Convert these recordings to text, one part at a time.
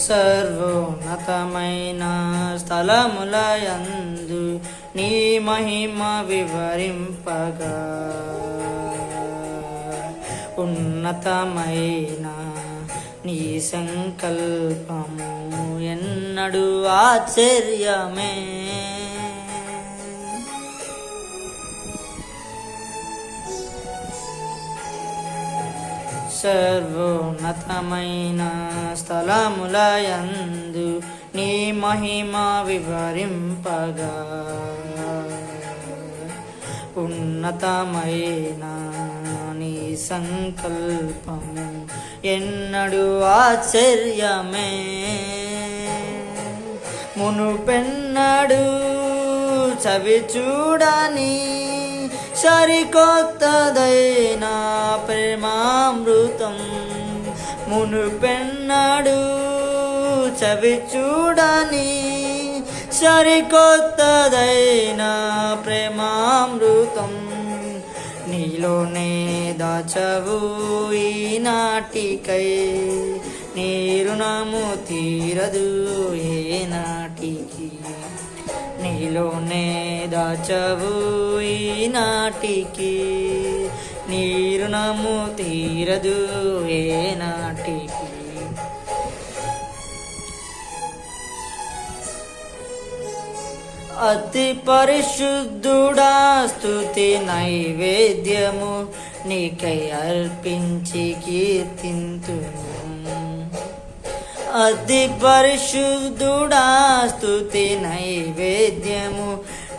సర్వోన్నతమైన స్థలములయందు నీ మహిమ వివరింపగా ఉన్నతమైన నీ సంకల్పము ఎన్నడూ ఆశ్చర్యమే. సర్వోన్నతమైన స్థలములయందు నీ మహిమ వివరింపగా ఉన్నతమైన నీ సంకల్పము ఎన్నడూ ఆశ్చర్యమే. మునుపెన్నడు చవి చూడని సరికొత్తదైన ప్రేమామృతం, మునుపెన్నడు చవి చూడని సరికొత్తదైన ప్రేమామృతం నీలోనే దాచవు ఈనాటికై. నీ రుణము తీరదు ఏనాటికి, నీలోనే దాచవు ఈనాటికి. నీ రుణము తీరదు ఏనాటికి. అతి పరిశుద్ధుడా స్తుతి నైవేద్యము నీకై అర్పించి కీర్తింతును. అతి పరిశుద్ధుడా స్తుతి నైవేద్యము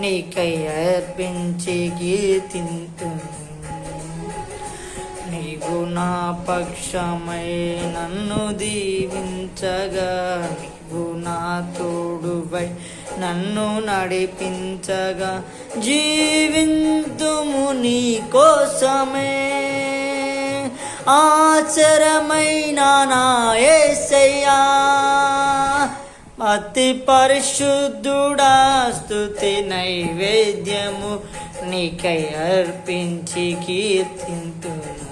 నీకై అర్పించి కీర్తింతును. నీవు నా పక్షమై నన్ను దీవించగా, నీవు నా తోడువై నన్ను నడిపించగా, జీవింతుము నీ కోసమే. ఆచరమైన నా యేసయ్యా, అతి పరిశుద్ధుడా స్తుతి నైవేద్యము నీకై అర్పించి కీర్తింతును.